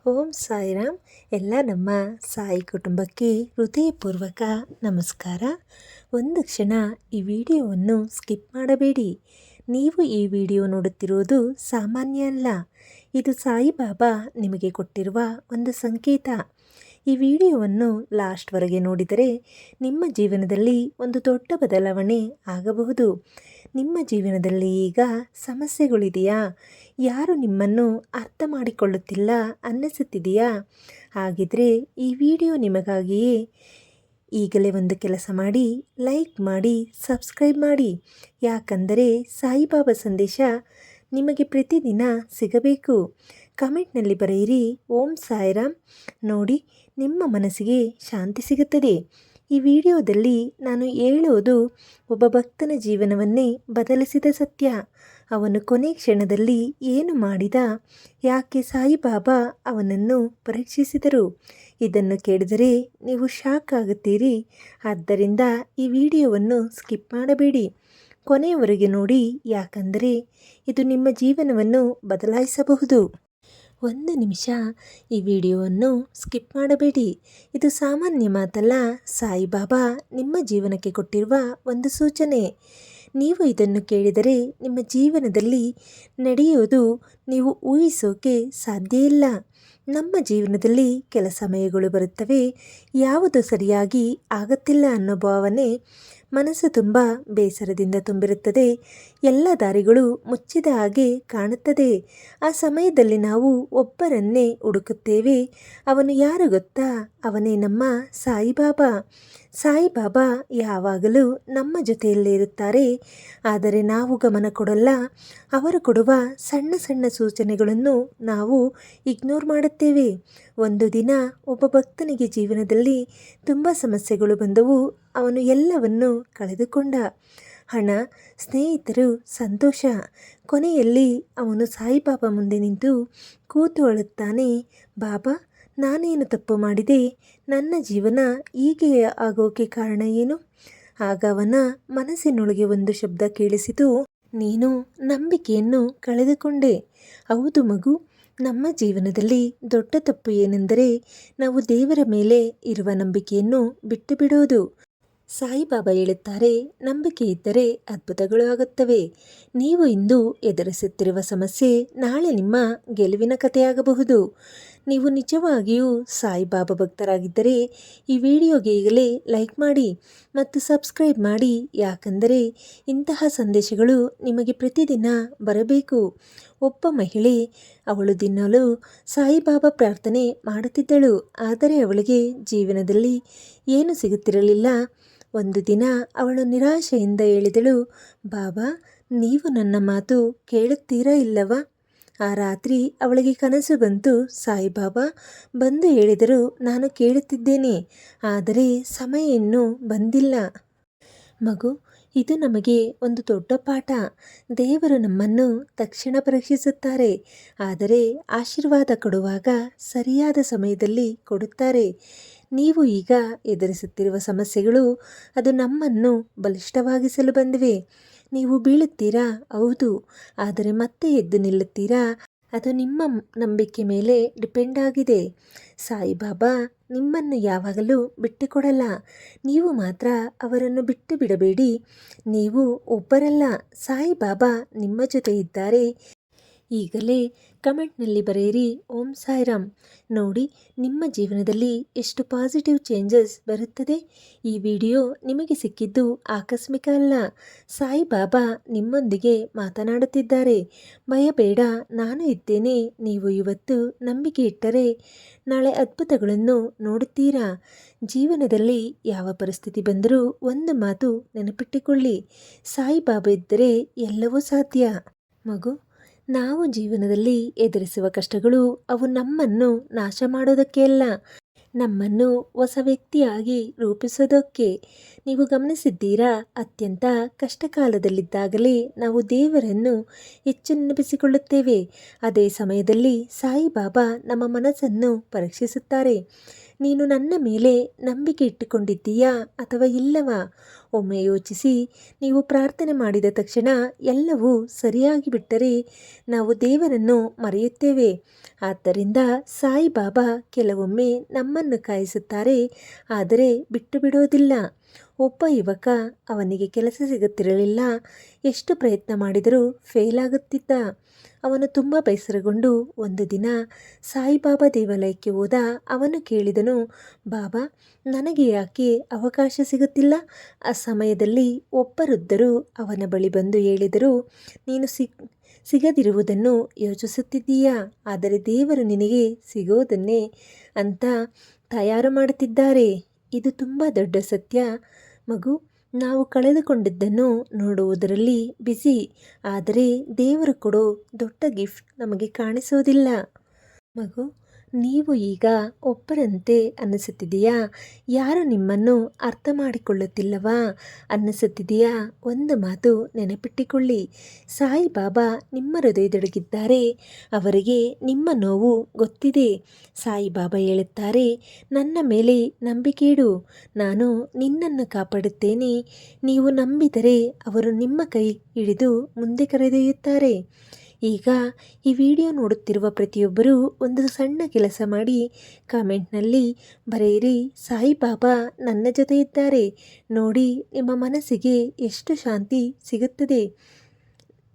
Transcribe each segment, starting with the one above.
ಓಂ ಸಾಯಿರಾಮ್. ಎಲ್ಲ ನಮ್ಮ ಸಾಯಿ ಕುಟುಂಬಕ್ಕೆ ಹೃದಯಪೂರ್ವಕ ನಮಸ್ಕಾರ. ಒಂದು ಕ್ಷಣ ಈ ವಿಡಿಯೋವನ್ನು ಸ್ಕಿಪ್ ಮಾಡಬೇಡಿ. ನೀವು ಈ ವಿಡಿಯೋ ನೋಡುತ್ತಿರುವುದು ಸಾಮಾನ್ಯ ಅಲ್ಲ. ಇದು ಸಾಯಿಬಾಬಾ ನಿಮಗೆ ಕೊಟ್ಟಿರುವ ಒಂದು ಸಂಕೇತ. ಈ ವಿಡಿಯೋವನ್ನು ಲಾಸ್ಟ್ವರೆಗೆ ನೋಡಿದರೆ ನಿಮ್ಮ ಜೀವನದಲ್ಲಿ ಒಂದು ದೊಡ್ಡ ಬದಲಾವಣೆ ಆಗಬಹುದು. ನಿಮ್ಮ ಜೀವನದಲ್ಲಿ ಈಗ ಸಮಸ್ಯೆಗಳಿದೆಯಾ? ಯಾರು ನಿಮ್ಮನ್ನು ಅರ್ಥ ಮಾಡಿಕೊಳ್ಳುತ್ತಿಲ್ಲ ಅನ್ನಿಸುತ್ತಿದೆಯಾ? ಹಾಗಿದ್ರೆ ಈ ವಿಡಿಯೋ ನಿಮಗಾಗಿಯೇ. ಈಗಲೇ ಒಂದು ಕೆಲಸ ಮಾಡಿ, ಲೈಕ್ ಮಾಡಿ, ಸಬ್ಸ್ಕ್ರೈಬ್ ಮಾಡಿ. ಯಾಕಂದರೆ ಸಾಯಿಬಾಬಾ ಸಂದೇಶ ನಿಮಗೆ ಪ್ರತಿದಿನ ಸಿಗಬೇಕು. ಕಮೆಂಟ್ನಲ್ಲಿ ಬರೆಯಿರಿ ಓಂ ಸಾಯಿರಾಮ್. ನೋಡಿ, ನಿಮ್ಮ ಮನಸ್ಸಿಗೆ ಶಾಂತಿ ಸಿಗುತ್ತದೆ. ಈ ವಿಡಿಯೋದಲ್ಲಿ ನಾನು ಹೇಳುವುದು ಒಬ್ಬ ಭಕ್ತನ ಜೀವನವನ್ನೇ ಬದಲಿಸಿದ ಸತ್ಯ. ಅವನು ಕೊನೆ ಕ್ಷಣದಲ್ಲಿ ಏನು ಮಾಡಿದ, ಯಾಕೆ ಸಾಯಿಬಾಬಾ ಅವನನ್ನು ಪರೀಕ್ಷಿಸಿದರು, ಇದನ್ನು ಕೇಳಿದರೆ ನೀವು ಶಾಕ್ ಆಗುತ್ತೀರಿ. ಆದ್ದರಿಂದ ಈ ವಿಡಿಯೋವನ್ನು ಸ್ಕಿಪ್ ಮಾಡಬೇಡಿ, ಕೊನೆಯವರೆಗೆ ನೋಡಿ. ಯಾಕಂದರೆ ಇದು ನಿಮ್ಮ ಜೀವನವನ್ನು ಬದಲಾಯಿಸಬಹುದು. ಒಂದು ನಿಮಿಷ ಈ ವಿಡಿಯೋವನ್ನು ಸ್ಕಿಪ್ ಮಾಡಬೇಡಿ. ಇದು ಸಾಮಾನ್ಯ ಮಾತಲ್ಲ. ಸಾಯಿಬಾಬಾ ನಿಮ್ಮ ಜೀವನಕ್ಕೆ ಕೊಟ್ಟಿರುವ ಒಂದು ಸೂಚನೆ. ನೀವು ಇದನ್ನು ಕೇಳಿದರೆ ನಿಮ್ಮ ಜೀವನದಲ್ಲಿ ನಡೆಯುವುದು ನೀವು ಊಹಿಸೋಕೆ ಸಾಧ್ಯ ಇಲ್ಲ. ನಮ್ಮ ಜೀವನದಲ್ಲಿ ಕೆಲ ಸಮಯಗಳು ಬರುತ್ತವೆ, ಯಾವುದು ಸರಿಯಾಗಿ ಆಗುತ್ತಿಲ್ಲ ಅನ್ನೋ ಭಾವನೆ ಮನಸ್ಸು ತುಂಬ ಬೇಸರದಿಂದ ತುಂಬಿರುತ್ತದೆ. ಎಲ್ಲ ದಾರಿಗಳು ಮುಚ್ಚಿದ ಹಾಗೆ ಕಾಣುತ್ತದೆ. ಆ ಸಮಯದಲ್ಲಿ ನಾವು ಒಬ್ಬರನ್ನೇ ಹುಡುಕುತ್ತೇವೆ. ಅವನು ಯಾರು ಗೊತ್ತಾ? ಅವನೇ ನಮ್ಮ ಸಾಯಿಬಾಬಾ. ಸಾಯಿಬಾಬಾ ಯಾವಾಗಲೂ ನಮ್ಮ ಜೊತೆಯಲ್ಲೇ ಇರುತ್ತಾರೆ, ಆದರೆ ನಾವು ಗಮನ ಕೊಡಲ್ಲ. ಅವರು ಕೊಡುವ ಸಣ್ಣ ಸಣ್ಣ ಸೂಚನೆಗಳನ್ನು ನಾವು ಇಗ್ನೋರ್ ಮಾಡುತ್ತೇವೆ. ಒಂದು ದಿನ ಒಬ್ಬ ಭಕ್ತನಿಗೆ ಜೀವನದಲ್ಲಿ ತುಂಬ ಸಮಸ್ಯೆಗಳು ಬಂದವು. ಅವನು ಎಲ್ಲವನ್ನೂ ಕಳೆದುಕೊಂಡ. ಹಣ, ಸ್ನೇಹಿತರು, ಸಂತೋಷ. ಕೊನೆಯಲ್ಲಿ ಅವನು ಸಾಯಿಬಾಬಾ ಮುಂದೆ ನಿಂತು ಕೂತು ಅಳುತ್ತಾನೆ. ಬಾಬಾ, ನಾನೇನು ತಪ್ಪು ಮಾಡಿದೆ? ನನ್ನ ಜೀವನ ಹೀಗೆ ಆಗೋಕೆ ಕಾರಣ ಏನು? ಆಗ ಅವನ ಮನಸ್ಸಿನೊಳಗೆ ಒಂದು ಶಬ್ದ ಕೇಳಿಸಿತು. ನೀನು ನಂಬಿಕೆಯನ್ನು ಕಳೆದುಕೊಂಡೆ. ಹೌದು ಮಗು, ನಮ್ಮ ಜೀವನದಲ್ಲಿ ದೊಡ್ಡ ತಪ್ಪು ಏನೆಂದರೆ ನಾವು ದೇವರ ಮೇಲೆ ಇರುವ ನಂಬಿಕೆಯನ್ನು ಬಿಟ್ಟು ಬಿಡೋದು. ಸಾಯಿಬಾಬಾ ಹೇಳುತ್ತಾರೆ, ನಂಬಿಕೆ ಇದ್ದರೆ ಅದ್ಭುತಗಳು ಆಗುತ್ತವೆ. ನೀವು ಇಂದು ಎದುರಿಸುತ್ತಿರುವ ಸಮಸ್ಯೆ ನಾಳೆ ನಿಮ್ಮ ಗೆಲುವಿನ ಕಥೆಯಾಗಬಹುದು. ನೀವು ನಿಜವಾಗಿಯೂ ಸಾಯಿಬಾಬಾ ಭಕ್ತರಾಗಿದ್ದರೆ ಈ ವಿಡಿಯೋಗೆ ಈಗಲೇ ಲೈಕ್ ಮಾಡಿ ಮತ್ತು ಸಬ್ಸ್ಕ್ರೈಬ್ ಮಾಡಿ. ಯಾಕಂದರೆ ಇಂತಹ ಸಂದೇಶಗಳು ನಿಮಗೆ ಪ್ರತಿದಿನ ಬರಬೇಕು. ಒಬ್ಬ ಮಹಿಳೆ, ಅವಳು ದಿನಲೂ ಸಾಯಿಬಾಬಾ ಪ್ರಾರ್ಥನೆ ಮಾಡುತ್ತಿದ್ದಳು, ಆದರೆ ಅವಳಿಗೆ ಜೀವನದಲ್ಲಿ ಏನು ಸಿಗುತ್ತಿರಲಿಲ್ಲ. ಒಂದು ದಿನ ಅವಳು ನಿರಾಶೆಯಿಂದ ಹೇಳಿದಳು, ಬಾಬಾ, ನೀವು ನನ್ನ ಮಾತು ಕೇಳುತ್ತೀರಾ ಇಲ್ಲವಾ? ಆ ರಾತ್ರಿ ಅವಳಿಗೆ ಕನಸು ಬಂತು. ಸಾಯಿಬಾಬಾ ಬಂದು ಹೇಳಿದರು, ನಾನು ಕೇಳುತ್ತಿದ್ದೇನೆ, ಆದರೆ ಸಮಯ ಇನ್ನೂ ಬಂದಿಲ್ಲ. ಮಗು, ಇದು ನಮಗೆ ಒಂದು ದೊಡ್ಡ ಪಾಠ. ದೇವರು ನಮ್ಮನ್ನು ತಕ್ಷಣ ಪರೀಕ್ಷಿಸುತ್ತಾರೆ, ಆದರೆ ಆಶೀರ್ವಾದ ಕೊಡುವಾಗ ಸರಿಯಾದ ಸಮಯದಲ್ಲಿ ಕೊಡುತ್ತಾರೆ. ನೀವು ಈಗ ಎದುರಿಸುತ್ತಿರುವ ಸಮಸ್ಯೆಗಳು ಅದು ನಮ್ಮನ್ನು ಬಲಿಷ್ಠವಾಗಿಸಲು ಬಂದಿವೆ. ನೀವು ಬೀಳುತ್ತೀರಾ, ಹೌದು, ಆದರೆ ಮತ್ತೆ ಎದ್ದು ನಿಲ್ಲುತ್ತೀರಾ, ಅದು ನಿಮ್ಮ ನಂಬಿಕೆ ಮೇಲೆ ಡಿಪೆಂಡ್ ಆಗಿದೆ. ಸಾಯಿಬಾಬಾ ನಿಮ್ಮನ್ನು ಯಾವಾಗಲೂ ಬಿಟ್ಟುಕೊಡಲ್ಲ. ನೀವು ಮಾತ್ರ ಅವರನ್ನು ಬಿಟ್ಟು ಬಿಡಬೇಡಿ. ನೀವು ಒಬ್ಬರಲ್ಲ, ಸಾಯಿಬಾಬಾ ನಿಮ್ಮ ಜೊತೆ ಇದ್ದಾರೆ. ಈಗಲೇ ಕಮೆಂಟ್ನಲ್ಲಿ ಬರೆಯಿರಿ ಓಂ ಸಾಯಿರಾಮ್. ನೋಡಿ, ನಿಮ್ಮ ಜೀವನದಲ್ಲಿ ಎಷ್ಟು ಪಾಸಿಟಿವ್ ಚೇಂಜಸ್ ಬರುತ್ತದೆ. ಈ ವಿಡಿಯೋ ನಿಮಗೆ ಸಿಕ್ಕಿದ್ದು ಆಕಸ್ಮಿಕ ಅಲ್ಲ. ಸಾಯಿಬಾಬಾ ನಿಮ್ಮೊಂದಿಗೆ ಮಾತನಾಡುತ್ತಿದ್ದಾರೆ. ಭಯಬೇಡ, ನಾನು ಇದ್ದೇನೆ. ನೀವು ಇವತ್ತು ನಂಬಿಕೆ ಇಟ್ಟರೆ ನಾಳೆ ಅದ್ಭುತಗಳನ್ನು ನೋಡುತ್ತೀರಾ. ಜೀವನದಲ್ಲಿ ಯಾವ ಪರಿಸ್ಥಿತಿ ಬಂದರೂ ಒಂದು ಮಾತು ನೆನಪಿಟ್ಟುಕೊಳ್ಳಿ, ಸಾಯಿಬಾಬಾ ಇದ್ದರೆ ಎಲ್ಲವೂ ಸಾಧ್ಯ. ಮಗು, ನಾವು ಜೀವನದಲ್ಲಿ ಎದುರಿಸುವ ಕಷ್ಟಗಳು ಅವು ನಮ್ಮನ್ನು ನಾಶ ಮಾಡೋದಕ್ಕೆ ಅಲ್ಲ, ನಮ್ಮನ್ನು ಹೊಸ ವ್ಯಕ್ತಿಯಾಗಿ ರೂಪಿಸೋದಕ್ಕೆ. ನೀವು ಗಮನಿಸಿದ್ದೀರಾ, ಅತ್ಯಂತ ಕಷ್ಟಕಾಲದಲ್ಲಿದ್ದಾಗಲೇ ನಾವು ದೇವರನ್ನು ಹೆಚ್ಚು ನೆನಪಿಸಿಕೊಳ್ಳುತ್ತೇವೆ. ಅದೇ ಸಮಯದಲ್ಲಿ ಸಾಯಿಬಾಬಾ ನಮ್ಮ ಮನಸ್ಸನ್ನು ಪರೀಕ್ಷಿಸುತ್ತಾರೆ. ನೀನು ನನ್ನ ಮೇಲೆ ನಂಬಿಕೆ ಇಟ್ಟುಕೊಂಡಿದ್ದೀಯಾ ಅಥವಾ ಇಲ್ಲವಾ? ಒಮ್ಮೆ ಯೋಚಿಸಿ. ನೀವು ಪ್ರಾರ್ಥನೆ ಮಾಡಿದ ತಕ್ಷಣ ಎಲ್ಲವೂ ಸರಿಯಾಗಿ ಬಿಟ್ಟರೆ ನಾವು ದೇವರನ್ನು ಮರೆಯುತ್ತೇವೆ. ಆದ್ದರಿಂದ ಸಾಯಿಬಾಬಾ ಕೆಲವೊಮ್ಮೆ ನಮ್ಮನ್ನು ಕಾಯಿಸುತ್ತಾರೆ, ಆದರೆ ಬಿಟ್ಟು ಬಿಡೋದಿಲ್ಲ. ಒಬ್ಬ ಯುವಕ, ಅವನಿಗೆ ಕೆಲಸ ಸಿಗುತ್ತಿರಲಿಲ್ಲ. ಎಷ್ಟು ಪ್ರಯತ್ನ ಮಾಡಿದರೂ ಫೇಲ್ ಆಗುತ್ತಿದ್ದ. ಅವನು ತುಂಬ ಬೇಸರಗೊಂಡು ಒಂದು ದಿನ ಸಾಯಿಬಾಬಾ ದೇವಾಲಯಕ್ಕೆ ಹೋದ. ಅವನು ಕೇಳಿದನು, ಬಾಬಾ, ನನಗೆ ಯಾಕೆ ಅವಕಾಶ ಸಿಗುತ್ತಿಲ್ಲ? ಆ ಸಮಯದಲ್ಲಿ ಒಬ್ಬ ವೃದ್ಧರು ಅವನ ಬಳಿ ಬಂದು ಹೇಳಿದರು, ನೀನು ಸಿಗದಿರುವುದನ್ನು ಯೋಚಿಸುತ್ತಿದ್ದೀಯಾ, ಆದರೆ ದೇವರು ನಿನಗೆ ಸಿಗೋದನ್ನೇ ಅಂತ ತಯಾರು ಮಾಡುತ್ತಿದ್ದಾರೆ. ಇದು ತುಂಬ ದೊಡ್ಡ ಸತ್ಯ ಮಗು. ನಾವು ಕಳೆದುಕೊಂಡಿದ್ದನ್ನು ನೋಡುವುದರಲ್ಲಿ ಬಿಸಿ, ಆದರೆ ದೇವರು ಕೊಡೋ ದೊಡ್ಡ ಗಿಫ್ಟ್ ನಮಗೆ ಕಾಣಿಸೋದಿಲ್ಲ. ಮಗು, ನೀವು ಈಗ ಒಬ್ಬರಂತೆ ಅನ್ನಿಸುತ್ತಿದೆಯಾ? ಯಾರು ನಿಮ್ಮನ್ನು ಅರ್ಥ ಮಾಡಿಕೊಳ್ಳುತ್ತಿಲ್ಲವಾ ಅನ್ನಿಸುತ್ತಿದೆಯಾ? ಒಂದು ಮಾತು ನೆನಪಿಟ್ಟುಕೊಳ್ಳಿ, ಸಾಯಿಬಾಬಾ ನಿಮ್ಮ ಹೃದಯದೊಳಗಿದ್ದಾರೆ. ಅವರಿಗೆ ನಿಮ್ಮ ನೋವು ಗೊತ್ತಿದೆ. ಸಾಯಿಬಾಬಾ ಹೇಳುತ್ತಾರೆ, ನನ್ನ ಮೇಲೆ ನಂಬಿಕೆ ಇಡು, ನಾನು ನಿನ್ನನ್ನು ಕಾಪಾಡುತ್ತೇನೆ. ನೀವು ನಂಬಿದರೆ ಅವರು ನಿಮ್ಮ ಕೈ ಹಿಡಿದು ಮುಂದೆ ಕರೆದೊಯ್ಯುತ್ತಾರೆ. ಈಗ ಈ ವಿಡಿಯೋ ನೋಡುತ್ತಿರುವ ಪ್ರತಿಯೊಬ್ಬರೂ ಒಂದು ಸಣ್ಣ ಕೆಲಸ ಮಾಡಿ, ಕಾಮೆಂಟ್ನಲ್ಲಿ ಬರೆಯಿರಿ, ಸಾಯಿಬಾಬಾ ನನ್ನ ಜೊತೆ ಇದ್ದಾರೆ. ನೋಡಿ, ನಿಮ್ಮ ಮನಸ್ಸಿಗೆ ಎಷ್ಟು ಶಾಂತಿ ಸಿಗುತ್ತದೆ.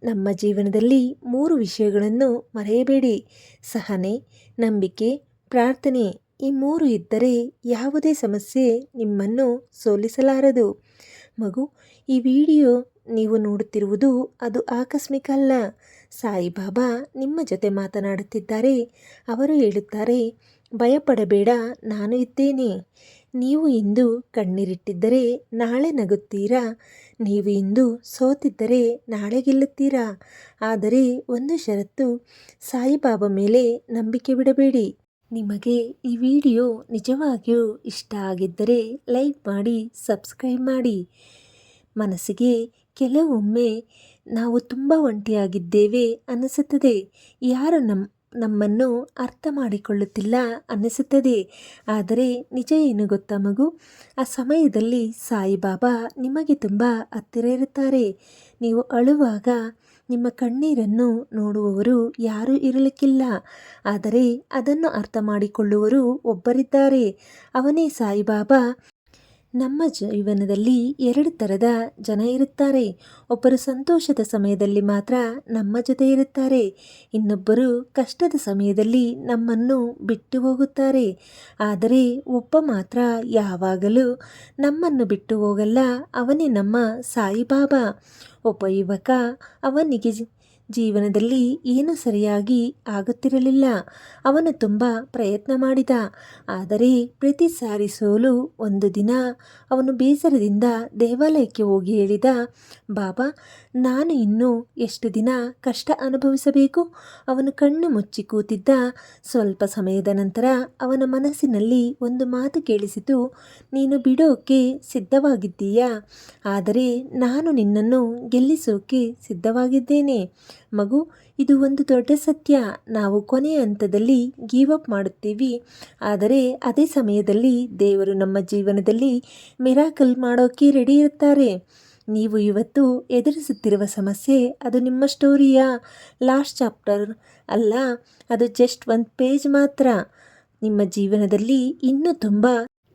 ನಮ್ಮ ಜೀವನದಲ್ಲಿ 3 ವಿಷಯಗಳನ್ನು ಮರೆಯಬೇಡಿ: ಸಹನೆ, ನಂಬಿಕೆ, ಪ್ರಾರ್ಥನೆ. ಈ 3 ಇದ್ದರೆ ಯಾವುದೇ ಸಮಸ್ಯೆ ನಿಮ್ಮನ್ನು ಸೋಲಿಸಲಾರದು. ಮಗು, ಈ ವಿಡಿಯೋ ನೀವು ನೋಡುತ್ತಿರುವುದು ಅದು ಆಕಸ್ಮಿಕ ಅಲ್ಲ. ಸಾಯಿಬಾಬಾ ನಿಮ್ಮ ಜೊತೆ ಮಾತನಾಡುತ್ತಿದ್ದಾರೆ. ಅವರು ಹೇಳುತ್ತಾರೆ, ಭಯಪಡಬೇಡ, ನಾನು ಇದ್ದೇನೆ. ನೀವು ಇಂದು ಕಣ್ಣೀರಿಟ್ಟಿದ್ದರೆ ನಾಳೆ ನಗುತ್ತೀರಾ. ನೀವು ಇಂದು ಸೋತಿದ್ದರೆ ನಾಳೆ ಗೆಲ್ಲುತ್ತೀರಾ. ಆದರೆ ಒಂದು ಷರತ್ತು, ಸಾಯಿಬಾಬಾ ಮೇಲೆ ನಂಬಿಕೆ ಬಿಡಬೇಡಿ. ನಿಮಗೆ ಈ ವಿಡಿಯೋ ನಿಜವಾಗಿಯೂ ಇಷ್ಟ ಆಗಿದ್ದರೆ ಲೈಕ್ ಮಾಡಿ, ಸಬ್ಸ್ಕ್ರೈಬ್ ಮಾಡಿ. ಮನಸ್ಸಿಗೆ ಕೆಲವೊಮ್ಮೆ ನಾವು ತುಂಬ ಒಂಟಿಯಾಗಿದ್ದೇವೆ ಅನ್ನಿಸುತ್ತದೆ. ಯಾರು ನಮ್ಮನ್ನು ಅರ್ಥ ಮಾಡಿಕೊಳ್ಳುತ್ತಿಲ್ಲ ಅನ್ನಿಸುತ್ತದೆ. ಆದರೆ ನಿಜ ಏನು ಗೊತ್ತಾ ಮಗು? ಆ ಸಮಯದಲ್ಲಿ ಸಾಯಿಬಾಬಾ ನಿಮಗೆ ತುಂಬ ಹತ್ತಿರ ಇರುತ್ತಾರೆ. ನೀವು ಅಳುವಾಗ ನಿಮ್ಮ ಕಣ್ಣೀರನ್ನು ನೋಡುವವರು ಯಾರೂ ಇರಲಿಕ್ಕಿಲ್ಲ, ಆದರೆ ಅದನ್ನು ಅರ್ಥ ಮಾಡಿಕೊಳ್ಳುವರು ಒಬ್ಬರಿದ್ದಾರೆ. ಅವನೇ ಸಾಯಿಬಾಬಾ. ನಮ್ಮ ಜೀವನದಲ್ಲಿ 2 ಥರದ ಜನ ಇರುತ್ತಾರೆ. ಒಬ್ಬರು ಸಂತೋಷದ ಸಮಯದಲ್ಲಿ ಮಾತ್ರ ನಮ್ಮ ಜೊತೆ ಇರುತ್ತಾರೆ, ಇನ್ನೊಬ್ಬರು ಕಷ್ಟದ ಸಮಯದಲ್ಲಿ ನಮ್ಮನ್ನು ಬಿಟ್ಟು ಹೋಗುತ್ತಾರೆ. ಆದರೆ ಒಬ್ಬ ಮಾತ್ರ ಯಾವಾಗಲೂ ನಮ್ಮನ್ನು ಬಿಟ್ಟು ಹೋಗಲ್ಲ, ಅವನೇ ನಮ್ಮ ಸಾಯಿಬಾಬಾ. ಒಬ್ಬ ಯುವಕ, ಅವನಿಗೆ ಜೀವನದಲ್ಲಿ ಏನೂ ಸರಿಯಾಗಿ ಆಗುತ್ತಿರಲಿಲ್ಲ. ಅವನು ತುಂಬ ಪ್ರಯತ್ನ ಮಾಡಿದ, ಆದರೆ ಪ್ರತಿ ಸಾರಿ ಸೋಲು. ಒಂದು ದಿನ ಅವನು ಬೇಸರದಿಂದ ದೇವಾಲಯಕ್ಕೆ ಹೋಗಿ ಹೇಳಿದ, ಬಾಬಾ, ನಾನು ಇನ್ನೂ ಎಷ್ಟು ದಿನ ಕಷ್ಟ ಅನುಭವಿಸಬೇಕು? ಅವನು ಕಣ್ಣು ಮುಚ್ಚಿ ಕೂತಿದ್ದ. ಸ್ವಲ್ಪ ಸಮಯದ ನಂತರ ಅವನ ಮನಸ್ಸಿನಲ್ಲಿ ಒಂದು ಮಾತು ಕೇಳಿಸಿತು, ನೀನು ಬಿಡೋಕೆ ಸಿದ್ಧವಾಗಿದ್ದೀಯಾ, ಆದರೆ ನಾನು ನಿನ್ನನ್ನು ಗೆಲ್ಲಿಸೋಕೆ ಸಿದ್ಧವಾಗಿದ್ದೇನೆ. ಮಗು, ಇದು ಒಂದು ದೊಡ್ಡ ಸತ್ಯ. ನಾವು ಕೊನೆಯ ಹಂತದಲ್ಲಿ ಗಿವ್ ಅಪ್ ಮಾಡುತ್ತೀವಿ, ಆದರೆ ಅದೇ ಸಮಯದಲ್ಲಿ ದೇವರು ನಮ್ಮ ಜೀವನದಲ್ಲಿ ಮಿರಾಕಲ್ ಮಾಡೋಕೆ ರೆಡಿ ಇರುತ್ತಾರೆ. ನೀವು ಇವತ್ತು ಎದುರಿಸುತ್ತಿರುವ ಸಮಸ್ಯೆ ಅದು ನಿಮ್ಮ ಸ್ಟೋರಿಯ ಲಾಸ್ಟ್ ಚಾಪ್ಟರ್ ಅಲ್ಲ, ಅದು ಜಸ್ಟ್ 1 ಪೇಜ್ ಮಾತ್ರ. ನಿಮ್ಮ ಜೀವನದಲ್ಲಿ ಇನ್ನೂ ತುಂಬ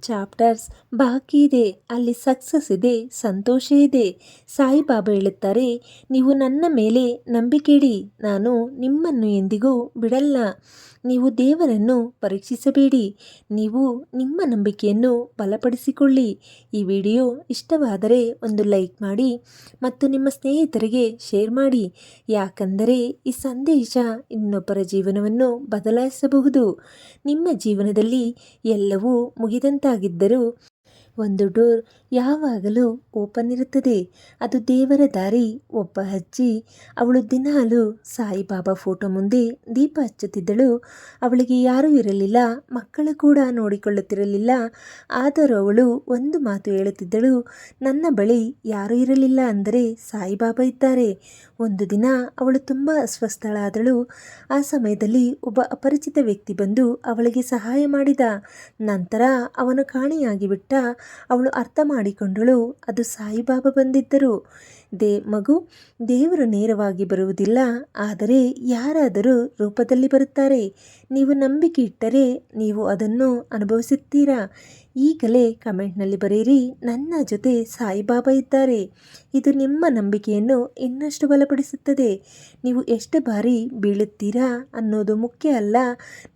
ಚಾಪ್ಟರ್ಸ್ ಬಾಕಿ ಇದೆ. ಅಲ್ಲಿ ಸಕ್ಸಸ್ ಇದೆ, ಸಂತೋಷ ಇದೆ. ಸಾಯಿಬಾಬಾ ಹೇಳುತ್ತಾರೆ, ನೀವು ನನ್ನ ಮೇಲೆ ನಂಬಿಕೆ ಇಡಿ, ನಾನು ನಿಮ್ಮನ್ನು ಎಂದಿಗೂ ಬಿಡಲ್ಲ. ನೀವು ದೇವರನ್ನು ಪರೀಕ್ಷಿಸಬೇಡಿ, ನೀವು ನಿಮ್ಮ ನಂಬಿಕೆಯನ್ನು ಬಲಪಡಿಸಿಕೊಳ್ಳಿ. ಈ ವಿಡಿಯೋ ಇಷ್ಟವಾದರೆ ಒಂದು ಲೈಕ್ ಮಾಡಿ ಮತ್ತು ನಿಮ್ಮ ಸ್ನೇಹಿತರಿಗೆ ಶೇರ್ ಮಾಡಿ, ಯಾಕಂದರೆ ಈ ಸಂದೇಶ ಇನ್ನೊಬ್ಬರ ಜೀವನವನ್ನು ಬದಲಾಯಿಸಬಹುದು. ನಿಮ್ಮ ಜೀವನದಲ್ಲಿ ಎಲ್ಲವೂ ಮುಗಿದಂತಾಗಿದ್ದರೂ ಒಂದು ಡೋರ್ ಯಾವಾಗಲೂ ಓಪನ್ ಇರುತ್ತದೆ. ಅದು ದೇವರ ದಾರಿ. ಒಬ್ಬ ಅಜ್ಜಿ, ಅವಳು ದಿನಾಲು ಸಾಯಿಬಾಬಾ ಫೋಟೋ ಮುಂದೆ ದೀಪ ಹಚ್ಚುತ್ತಿದ್ದಳು. ಅವಳಿಗೆ ಯಾರೂ ಇರಲಿಲ್ಲ, ಮಕ್ಕಳು ಕೂಡ ನೋಡಿಕೊಳ್ಳುತ್ತಿರಲಿಲ್ಲ. ಆದರೂ ಅವಳು ಒಂದು ಮಾತು ಹೇಳುತ್ತಿದ್ದಳು, ನನ್ನ ಬಳಿ ಯಾರೂ ಇರಲಿಲ್ಲ ಅಂದರೆ ಸಾಯಿಬಾಬಾ ಇದ್ದಾರೆ. ಒಂದು ದಿನ ಅವಳು ತುಂಬ ಅಸ್ವಸ್ಥಳಾದಳು. ಆ ಸಮಯದಲ್ಲಿ ಒಬ್ಬ ಅಪರಿಚಿತ ವ್ಯಕ್ತಿ ಬಂದು ಅವಳಿಗೆ ಸಹಾಯ ಮಾಡಿದ. ನಂತರ ಅವನು ಕಾಣೆಯಾಗಿ ಬಿಟ್ಟ. ಅವಳು ಅರ್ಥ ಮಾಡಿಕೊಂಡಳು, ಅದು ಸಾಯಿಬಾಬಾ ಬಂದಿದ್ದರು. ಮಗು, ದೇವರು ನೇರವಾಗಿ ಬರುವುದಿಲ್ಲ, ಆದರೆ ಯಾರಾದರೂ ರೂಪದಲ್ಲಿ ಬರುತ್ತಾರೆ. ನೀವು ನಂಬಿಕೆ ಇಟ್ಟರೆ ನೀವು ಅದನ್ನು ಅನುಭವಿಸುತ್ತೀರಾ. ಈಗಲೇ ಕಮೆಂಟ್ನಲ್ಲಿ ಬರೆಯಿರಿ, ನನ್ನ ಜೊತೆ ಸಾಯಿಬಾಬಾ ಇದ್ದಾರೆ. ಇದು ನಿಮ್ಮ ನಂಬಿಕೆಯನ್ನು ಇನ್ನಷ್ಟು ಬಲಪಡಿಸುತ್ತದೆ. ನೀವು ಎಷ್ಟು ಬಾರಿ ಬೀಳುತ್ತೀರಾ ಅನ್ನೋದು ಮುಖ್ಯ ಅಲ್ಲ,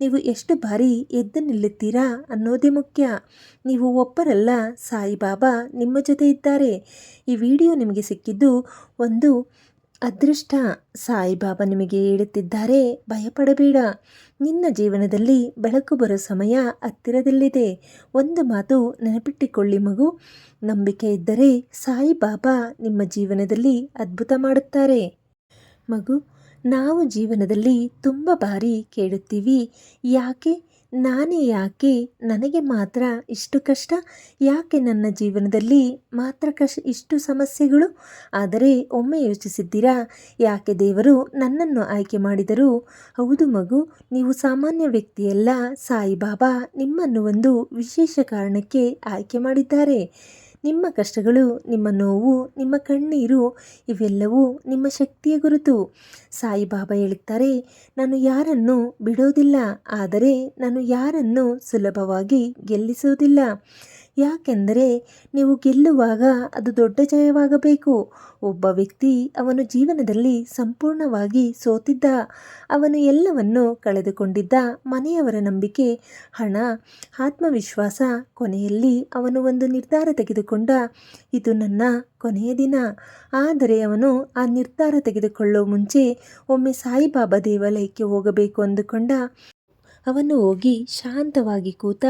ನೀವು ಎಷ್ಟು ಬಾರಿ ಎದ್ದು ನಿಲ್ಲುತ್ತೀರಾ ಅನ್ನೋದೇ ಮುಖ್ಯ. ನೀವು ಒಬ್ಬರಲ್ಲ, ಸಾಯಿಬಾಬಾ ನಿಮ್ಮ ಜೊತೆ ಇದ್ದಾರೆ. ಈ ವಿಡಿಯೋ ನಿಮಗೆ ಸಿಕ್ಕಿದ್ದು ಒಂದು ಅದೃಷ್ಟ. ಸಾಯಿಬಾಬಾ ನಿಮಗೆ ಹೇಳುತ್ತಿದ್ದಾರೆ, ಭಯಪಡಬೇಡ. ನಿನ್ನ ಜೀವನದಲ್ಲಿ ಬೆಳಕು ಬರೋ ಸಮಯ ಹತ್ತಿರದಲ್ಲಿದೆ. ಒಂದು ಮಾತು ನೆನಪಿಟ್ಟುಕೊಳ್ಳಿ ಮಗು, ನಂಬಿಕೆ ಇದ್ದರೆ ಸಾಯಿಬಾಬಾ ನಿಮ್ಮ ಜೀವನದಲ್ಲಿ ಅದ್ಭುತ ಮಾಡುತ್ತಾರೆ. ಮಗು, ನಾವು ಜೀವನದಲ್ಲಿ ತುಂಬ ಬಾರಿ ಕೇಳುತ್ತೀವಿ, ಯಾಕೆ ನಾನೇ, ಯಾಕೆ ನನಗೆ ಮಾತ್ರ ಇಷ್ಟು ಕಷ್ಟ, ಯಾಕೆ ನನ್ನ ಜೀವನದಲ್ಲಿ ಮಾತ್ರ ಇಷ್ಟು ಸಮಸ್ಯೆಗಳು. ಆದರೆ ಒಮ್ಮೆ ಯೋಚಿಸಿದ್ದೀರಾ, ಯಾಕೆ ದೇವರು ನನ್ನನ್ನು ಆಯ್ಕೆ ಮಾಡಿದರು? ಹೌದು ಮಗು, ನೀವು ಸಾಮಾನ್ಯ ವ್ಯಕ್ತಿಯಲ್ಲ. ಸಾಯಿಬಾಬಾ ನಿಮ್ಮನ್ನು ಒಂದು ವಿಶೇಷ ಕಾರಣಕ್ಕೆ ಆಯ್ಕೆ ಮಾಡಿದ್ದಾರೆ. ನಿಮ್ಮ ಕಷ್ಟಗಳು, ನಿಮ್ಮ ನೋವು, ನಿಮ್ಮ ಕಣ್ಣೀರು ಇವೆಲ್ಲವೂ ನಿಮ್ಮ ಶಕ್ತಿಯ ಗುರುತು. ಸಾಯಿಬಾಬಾ ಹೇಳುತ್ತಾರೆ, ನಾನು ಯಾರನ್ನು ಬಿಡೋದಿಲ್ಲ, ಆದರೆ ನಾನು ಯಾರನ್ನು ಸುಲಭವಾಗಿ ಗೆಲ್ಲಿಸುವುದಿಲ್ಲ. ಯಾಕೆಂದರೆ ನೀವು ಗೆಲ್ಲುವಾಗ ಅದು ದೊಡ್ಡ ಜಯವಾಗಬೇಕು. ಒಬ್ಬ ವ್ಯಕ್ತಿ ಅವನು ಜೀವನದಲ್ಲಿ ಸಂಪೂರ್ಣವಾಗಿ ಸೋತಿದ್ದ. ಅವನು ಎಲ್ಲವನ್ನೂ ಕಳೆದುಕೊಂಡಿದ್ದ. ಮನೆಯವರ ನಂಬಿಕೆ, ಹಣ, ಆತ್ಮವಿಶ್ವಾಸ. ಕೊನೆಯಲ್ಲಿ ಅವನು ಒಂದು ನಿರ್ಧಾರ ತೆಗೆದುಕೊಂಡ, ಇದು ನನ್ನ ಕೊನೆಯ ದಿನ. ಆದರೆ ಅವನು ಆ ನಿರ್ಧಾರ ತೆಗೆದುಕೊಳ್ಳೋ ಮುಂಚೆ ಒಮ್ಮೆ ಸಾಯಿಬಾಬಾ ದೇವಾಲಯಕ್ಕೆ ಹೋಗಬೇಕು ಅಂದುಕೊಂಡ. ಅವನು ಹೋಗಿ ಶಾಂತವಾಗಿ ಕೂತ.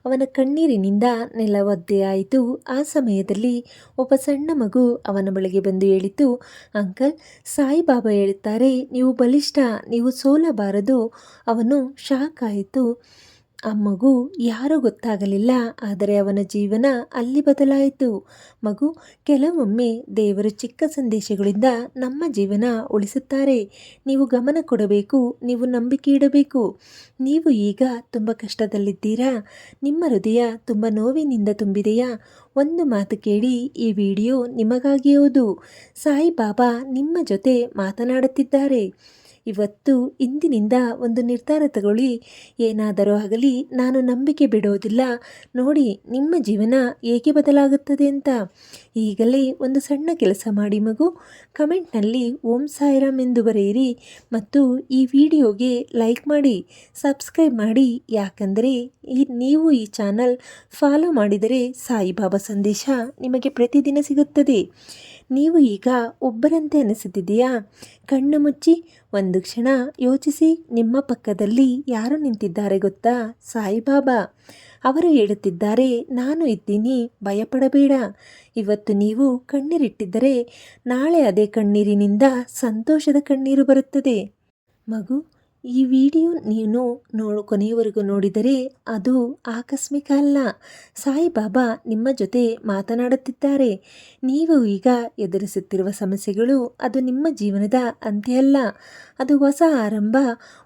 ಅವನ ಕಣ್ಣೀರಿನಿಂದ ನೆಲ ಒದ್ದೆಯಾಯಿತು. ಆ ಸಮಯದಲ್ಲಿ ಒಬ್ಬ ಸಣ್ಣ ಮಗು ಅವನ ಬಳಿಗೆ ಬಂದು ಹೇಳಿತು, ಅಂಕಲ್, ಸಾಯಿಬಾಬಾ ಹೇಳುತ್ತಾರೆ ನೀವು ಬಲಿಷ್ಠ, ನೀವು ಸೋಲಬಾರದು. ಅವನು ಶಾಕ್ ಆಯಿತು. ಆ ಮಗು ಯಾರೂ ಗೊತ್ತಾಗಲಿಲ್ಲ, ಆದರೆ ಅವನ ಜೀವನ ಅಲ್ಲಿ ಬದಲಾಯಿತು. ಮಗು, ಕೆಲವೊಮ್ಮೆ ದೇವರು ಚಿಕ್ಕ ಸಂದೇಶಗಳಿಂದ ನಮ್ಮ ಜೀವನ ಉಳಿಸುತ್ತಾರೆ. ನೀವು ಗಮನ ಕೊಡಬೇಕು, ನೀವು ನಂಬಿಕೆ ಇಡಬೇಕು. ನೀವು ಈಗ ತುಂಬ ಕಷ್ಟದಲ್ಲಿದ್ದೀರಾ? ನಿಮ್ಮ ಹೃದಯ ತುಂಬ ನೋವಿನಿಂದ ತುಂಬಿದೆಯಾ? ಒಂದು ಮಾತು ಕೇಳಿ, ಈ ವಿಡಿಯೋ ನಿಮಗಾಗಿ ಹೌದು. ಸಾಯಿಬಾಬಾ ನಿಮ್ಮ ಜೊತೆ ಮಾತನಾಡುತ್ತಿದ್ದಾರೆ. ಇವತ್ತು ಇಂದಿನಿಂದ ಒಂದು ನಿರ್ಧಾರ ತಗೊಳ್ಳಿ. ಏನಾದರೂ ಆಗಲಿ ನಾನು ನಂಬಿಕೆ ಬಿಡೋದಿಲ್ಲ. ನೋಡಿ ನಿಮ್ಮ ಜೀವನ ಹೇಗೆ ಬದಲಾಗುತ್ತದೆ ಅಂತ. ಈಗಲೇ ಒಂದು ಸಣ್ಣ ಕೆಲಸ ಮಾಡಿ ಮಗು, ಕಮೆಂಟ್ನಲ್ಲಿ ಓಂ ಸಾಯಿರಾಮ್ ಎಂದು ಬರೆಯಿರಿ ಮತ್ತು ಈ ವಿಡಿಯೋಗೆ ಲೈಕ್ ಮಾಡಿ, ಸಬ್ಸ್ಕ್ರೈಬ್ ಮಾಡಿ. ಯಾಕಂದರೆ ನೀವು ಈ ಚಾನಲ್ ಫಾಲೋ ಮಾಡಿದರೆ ಸಾಯಿಬಾಬಾ ಸಂದೇಶ ನಿಮಗೆ ಪ್ರತಿದಿನ ಸಿಗುತ್ತದೆ. ನೀವು ಈಗ ಒಬ್ಬರಂತೆ ಅನಿಸುತ್ತಿದೆಯಾ? ಕಣ್ಣು ಮುಚ್ಚಿ ಒಂದು ಕ್ಷಣ ಯೋಚಿಸಿ, ನಿಮ್ಮ ಪಕ್ಕದಲ್ಲಿ ಯಾರು ನಿಂತಿದ್ದಾರೆ ಗೊತ್ತಾ? ಸಾಯಿಬಾಬಾ. ಅವರು ಹೇಳುತ್ತಿದ್ದಾರೆ, ನಾನು ಇದ್ದೀನಿ, ಭಯಪಡಬೇಡ. ಇವತ್ತು ನೀವು ಕಣ್ಣೀರಿಟ್ಟಿದ್ದರೆ ನಾಳೆ ಅದೇ ಕಣ್ಣೀರಿನಿಂದ ಸಂತೋಷದ ಕಣ್ಣೀರು ಬರುತ್ತದೆ. ಮಗು, ಈ ವಿಡಿಯೋ ನೀನು ಕೊನೆಯವರೆಗೂ ನೋಡಿದರೆ ಅದು ಆಕಸ್ಮಿಕ ಅಲ್ಲ. ಸಾಯಿಬಾಬಾ ನಿಮ್ಮ ಜೊತೆ ಮಾತನಾಡುತ್ತಿದ್ದಾರೆ. ನೀವು ಈಗ ಎದುರಿಸುತ್ತಿರುವ ಸಮಸ್ಯೆಗಳು ಅದು ನಿಮ್ಮ ಜೀವನದ ಅಂತ್ಯ ಅಲ್ಲ, ಅದು ಹೊಸ ಆರಂಭ.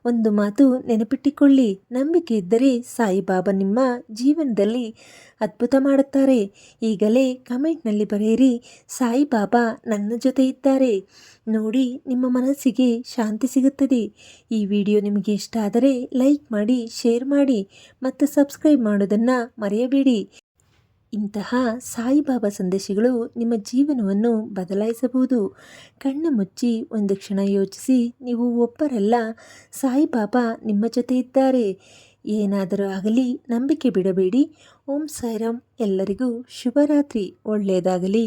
ಒಂದು ಮಾತು ನೆನಪಿಟ್ಟುಕೊಳ್ಳಿ, ನಂಬಿಕೆ ಇದ್ದರೆ ಸಾಯಿಬಾಬಾ ನಿಮ್ಮ ಜೀವನದಲ್ಲಿ ಅದ್ಭುತ ಮಾಡುತ್ತಾರೆ. ಈಗಲೇ ಕಮೆಂಟ್ನಲ್ಲಿ ಬರೆಯಿರಿ, ಸಾಯಿಬಾಬಾ ನನ್ನ ಜೊತೆ ಇದ್ದಾರೆ. ನೋಡಿ, ನಿಮ್ಮ ಮನಸ್ಸಿಗೆ ಶಾಂತಿ ಸಿಗುತ್ತದೆ. ಈ ವಿಡಿಯೋ ನಿಮಗೆ ಇಷ್ಟ ಆದರೆ ಲೈಕ್ ಮಾಡಿ, ಶೇರ್ ಮಾಡಿ ಮತ್ತು ಸಬ್ಸ್ಕ್ರೈಬ್ ಮಾಡೋದನ್ನು ಮರೆಯಬೇಡಿ. ಇಂತಹ ಸಾಯಿಬಾಬಾ ಸಂದೇಶಗಳು ನಿಮ್ಮ ಜೀವನವನ್ನು ಬದಲಾಯಿಸಬಹುದು. ಕಣ್ಣು ಮುಚ್ಚಿ ಒಂದು ಕ್ಷಣ ಯೋಚಿಸಿ, ನೀವು ಒಬ್ಬರಲ್ಲ, ಸಾಯಿಬಾಬಾ ನಿಮ್ಮ ಜೊತೆ ಇದ್ದಾರೆ. ಏನಾದರೂ ಆಗಲಿ ನಂಬಿಕೆ ಬಿಡಬೇಡಿ. ಓಂ ಸಾಯಿರಾಮ್. ಎಲ್ಲರಿಗೂ ಶುಭರಾತ್ರಿ. ಒಳ್ಳೆಯದಾಗಲಿ.